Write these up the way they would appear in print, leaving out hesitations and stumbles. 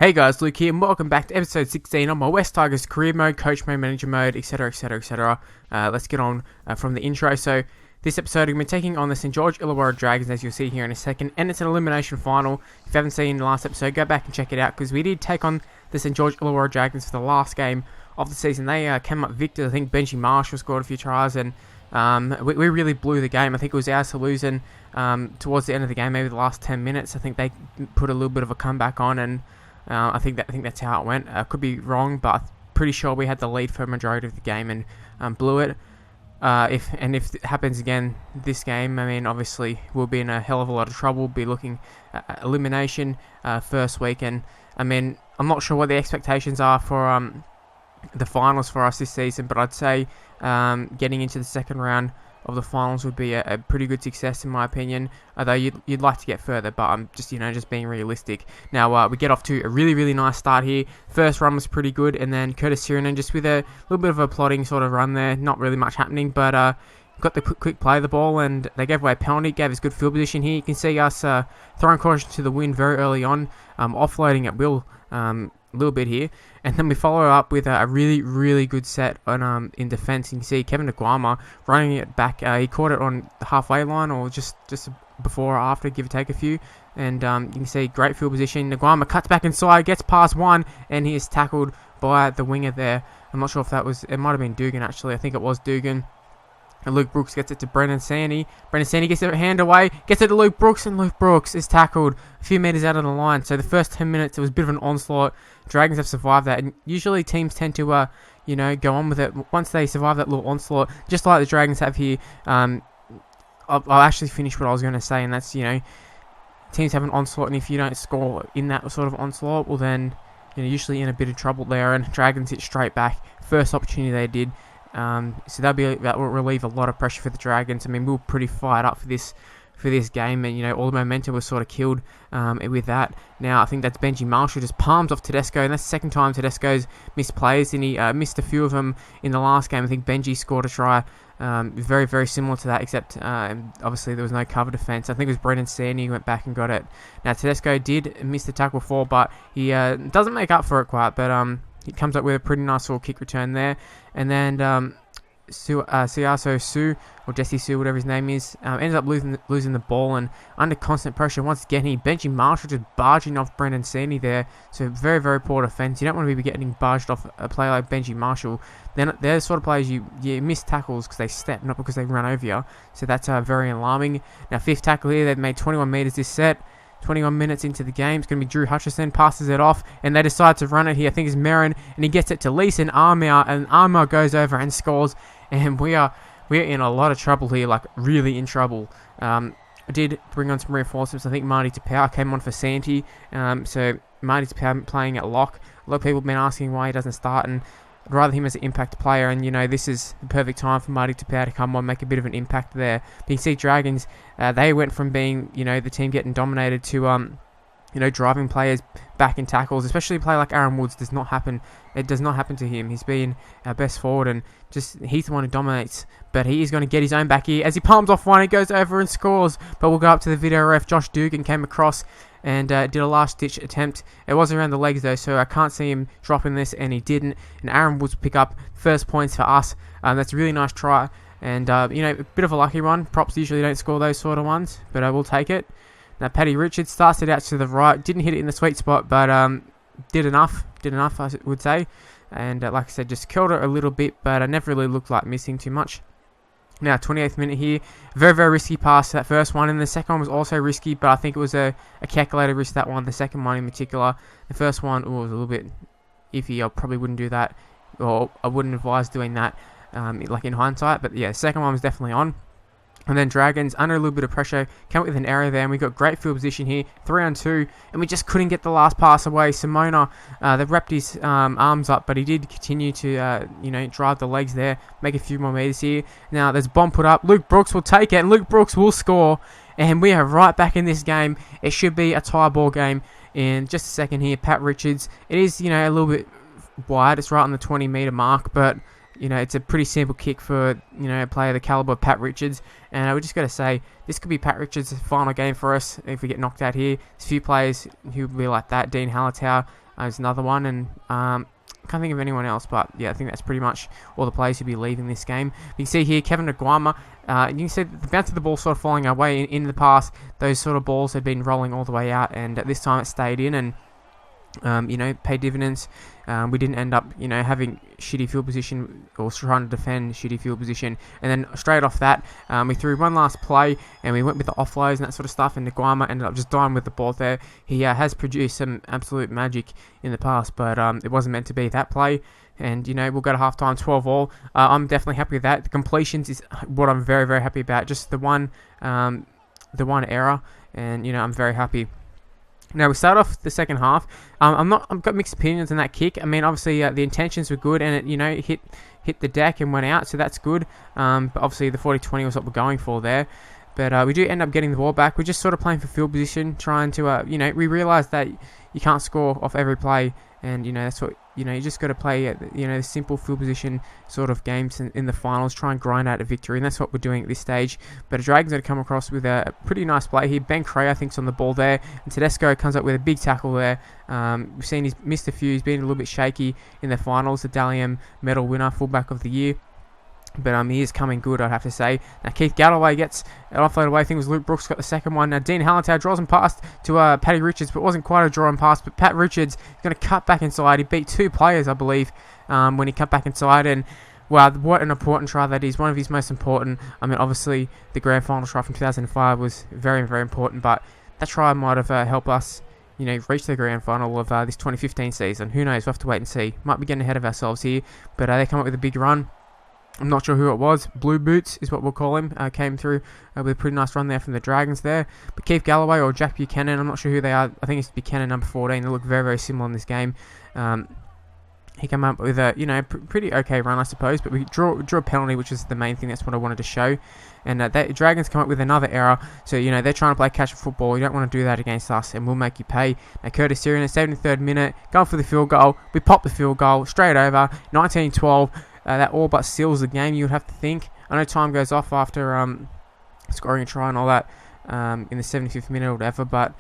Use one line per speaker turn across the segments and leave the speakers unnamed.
Hey guys, Luke here, and welcome back to episode 16 on my West Tigers career mode, coach mode, manager mode, etc, etc, etc. Let's get on from the intro. So, this episode, we're taking on the St. George Illawarra Dragons, as you'll see here in a second, and it's an elimination final. If you haven't seen the last episode, go back and check it out, because we did take on the St. George Illawarra Dragons for the last game of the season. They came up victors. I think Benji Marshall scored a few tries, and we really blew the game. I think it was ours to lose, and towards the end of the game, maybe the last 10 minutes, I think they put a little bit of a comeback on, and I think that's how it went. Could be wrong, but I'm pretty sure we had the lead for a majority of the game and blew it. If it happens again this game, I mean, obviously we'll be in a hell of a lot of trouble. We'll be looking at elimination first week, and I mean, I'm not sure what the expectations are for the finals for us this season, but I'd say getting into the second round of the finals would be a pretty good success in my opinion, although you'd like to get further, but I'm just being realistic. Now we get off to a really nice start here. First run was pretty good, and then Curtis Sirinen just with a little bit of a plodding sort of run there, not really much happening, but got the quick play of the ball, and they gave away a penalty, gave us good field position here. You can see us throwing caution to the wind very early on, offloading at will a little bit here, and then we follow up with a really good set on in defence. You can see Kevin Aguama running it back. He caught it on the halfway line, or just before or after, give or take a few, and you can see great field position. Aguama cuts back inside, gets past one, and he is tackled by the winger there. I'm not sure if it might have been Dugan actually. I think it was Dugan. And Luke Brooks gets it to Brendan Sandy. Brendan Sandy gets their hand away, gets it to Luke Brooks, and Luke Brooks is tackled a few metres out of the line. So the first 10 minutes, it was a bit of an onslaught. Dragons have survived that, and usually teams tend to, go on with it once they survive that little onslaught, just like the Dragons have here. I'll actually finish what I was going to say, and that's, teams have an onslaught, and if you don't score in that sort of onslaught, well then, usually in a bit of trouble there, and Dragons hit straight back. First opportunity they did. So that will relieve a lot of pressure for the Dragons. I mean, we were pretty fired up for this game, and all the momentum was sort of killed with that. Now I think that's Benji Marshall just palms off Tedesco, and that's the second time Tedesco's missed plays, and he missed a few of them in the last game. I think Benji scored a try very similar to that, except obviously there was no cover defence. I think it was Brendan Sandy who went back and got it. Now Tedesco did miss the tackle before, but he doesn't make up for it quite, but he comes up with a pretty nice little kick return there. And then Siaso Su, or Jesse Su, whatever his name is, ends up losing the ball, and under constant pressure once again, Benji Marshall just barging off Brendan Sandy there. So very poor defence. You don't want to be getting barged off a player like Benji Marshall. They're the sort of players you miss tackles because they step, not because they run over you. So that's very alarming. Now fifth tackle here, they've made 21 metres this set. 21 minutes into the game, it's going to be Drew Hutchison, passes it off, and they decide to run it here. I think it's Merrin, and he gets it to Leeson Armour, and Armour goes over and scores, and we're in a lot of trouble here, like really in trouble. I did bring on some reinforcements. I think Marty Tapau came on for Santi, so Marty Tapau playing at lock. A lot of people have been asking why he doesn't start, and I'd rather him as an impact player, and this is the perfect time for Marty Tapau to come on, make a bit of an impact there. But you can see Dragons, they went from being, the team getting dominated to, driving players back in tackles, especially a player like Aaron Woods does not happen. It does not happen to him. He's been our best forward, and he's the one who dominates. But he is going to get his own back here. As he palms off one, he goes over and scores. But we'll go up to the video ref. Josh Dugan came across and did a last-ditch attempt. It was around the legs, though, so I can't see him dropping this, and he didn't. And Aaron Woods pick up first points for us. That's a really nice try. And, a bit of a lucky one. Props usually don't score those sort of ones, but I will take it. Now, Paddy Richards starts it out to the right. Didn't hit it in the sweet spot, but did enough, I would say. And, like I said, just killed it a little bit, but I never really looked like missing too much. Now, 28th minute here. Very risky pass, that first one. And the second one was also risky, but I think it was a calculated risk, that one. The second one in particular. The first one was a little bit iffy. I probably wouldn't do that, or I wouldn't advise doing that, like in hindsight. But yeah, the second one was definitely on. And then Dragons, under a little bit of pressure, came up with an error there, and we got great field position here, 3-on-2, and we just couldn't get the last pass away. Simona, they wrapped his arms up, but he did continue to, drive the legs there, make a few more metres here. Now, there's a bomb put up. Luke Brooks will take it, and Luke Brooks will score, and we are right back in this game. It should be a tie ball game in just a second here. Pat Richards, it is, a little bit wide. It's right on the 20-metre mark, but it's a pretty simple kick for, a player the calibre of Pat Richards. And we just got to say, this could be Pat Richards' final game for us if we get knocked out here. There's a few players who will be like that. Dean Hallertau, is another one, and can't think of anyone else, but yeah, I think that's pretty much all the players who'll be leaving this game. You can see here Kevin Aguama. You can see the bounce of the ball sort of falling our way. In the past, those sort of balls had been rolling all the way out, and this time it stayed in and paid dividends. We didn't end up, having shitty field position or trying to defend shitty field position. And then straight off that, we threw one last play and we went with the offloads and that sort of stuff. And Nguama ended up just dying with the ball there. He has produced some absolute magic in the past, but it wasn't meant to be that play. And, we'll go to halftime 12-all. I'm definitely happy with that. The completions is what I'm very, very happy about. Just the one error. And, I'm very happy. Now we start off the second half. I've got mixed opinions on that kick. I mean, obviously the intentions were good, and it hit the deck and went out, so that's good. But obviously the 40-20 was what we're going for there. But we do end up getting the ball back. We're just sort of playing for field position, trying to we realise that you can't score off every play, and that's what you just got to play the simple field position sort of games in the finals, try and grind out a victory, and that's what we're doing at this stage. But the Dragons are going to come across with a pretty nice play here. Ben Cray, I think, is on the ball there, and Tedesco comes up with a big tackle there. We've seen he's missed a few. He's been a little bit shaky in the finals. The Dalian medal winner, fullback of the year. But he is coming good, I'd have to say. Now Keith Galloway gets it offloaded away. I think it was Luke Brooks got the second one. Now Dean Hallentow draws him past to Paddy Richards, but it wasn't quite a draw and pass. But Pat Richards is going to cut back inside. He beat two players, I believe, when he cut back inside. And wow, what an important try that is. One of his most important. I mean, obviously the grand final try from 2005 was very, very important. But that try might have helped us, reach the grand final of this 2015 season. Who knows? We'll have to wait and see. Might be getting ahead of ourselves here. But they come up with a big run. I'm not sure who it was. Blue Boots is what we'll call him. Came through with a pretty nice run there from the Dragons there. But Keith Galloway or Jack Buchanan, I'm not sure who they are. I think it's Buchanan, number 14. They look very, very similar in this game. He came up with a pretty okay run, I suppose. But we drew a penalty, which is the main thing. That's what I wanted to show. And the Dragons come up with another error. So, they're trying to play catch football. You don't want to do that against us, and we'll make you pay. Now, Curtis Syrian, in the 73rd minute, going for the field goal. We pop the field goal straight over, 19-12. That all but seals the game, you would have to think. I know time goes off after scoring a try and all that in the 75th minute or whatever, but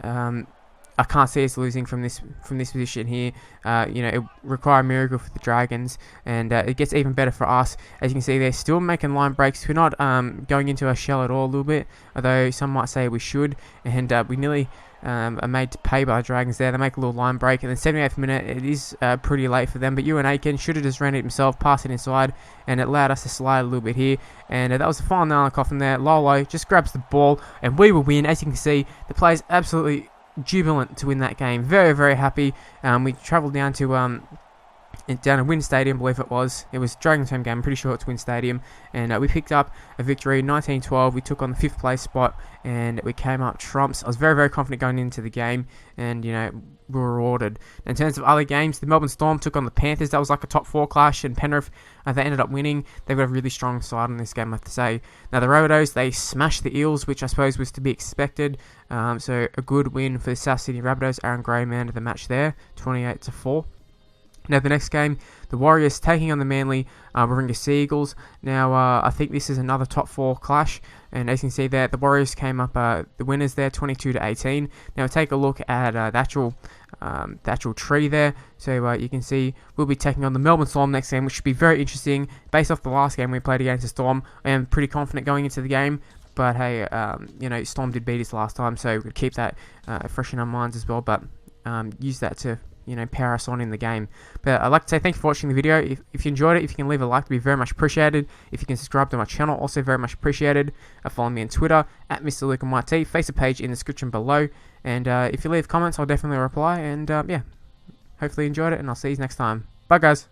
I can't see us losing from this position here. It requires a miracle for the Dragons, and it gets even better for us. As you can see, they're still making line breaks. We're not going into our shell at all a little bit, although some might say we should, and we nearly are made to pay by the Dragons there. They make a little line break, and then 78th minute, it is pretty late for them, but Ewan Aiken should have just ran it himself, passed it inside, and it allowed us to slide a little bit here, and that was the final nail in the coffin there. Lolo just grabs the ball, and we will win. As you can see, the players absolutely jubilant to win that game. Very, very happy. We travelled down to Wynn Stadium, I believe it was. It was Dragons home game. I'm pretty sure it's Wynn Stadium. And we picked up a victory, 19-12. We took on the 5th place spot, and we came up trumps. I was very, very confident going into the game, and, we were rewarded. In terms of other games, the Melbourne Storm took on the Panthers. That was like a top 4 clash, and Penrith, they ended up winning. They've got a really strong side in this game, I have to say. Now, the Rabbitohs, they smashed the Eels, which I suppose was to be expected. So, a good win for the South Sydney Rabbitohs. Aaron Gray man of the match there, 28-4. Now, the next game, the Warriors taking on the Manly Warringah Sea Eagles. Now, I think this is another top 4 clash. And as you can see there, the Warriors came up the winners there, 22-18. Now, take a look at the actual tree there. So, you can see we'll be taking on the Melbourne Storm next game, which should be very interesting. Based off the last game we played against the Storm, I am pretty confident going into the game. But, hey, Storm did beat us last time, so we'll keep that fresh in our minds as well. But use that to power us on in the game. But I'd like to say thank you for watching the video. If you enjoyed it, if you can leave a like, it'd be very much appreciated. If you can subscribe to my channel, also very much appreciated. Follow me on Twitter, at Mr. Luke and YT. Face a page in the description below. And if you leave comments, I'll definitely reply. And yeah, hopefully you enjoyed it, and I'll see you next time. Bye, guys.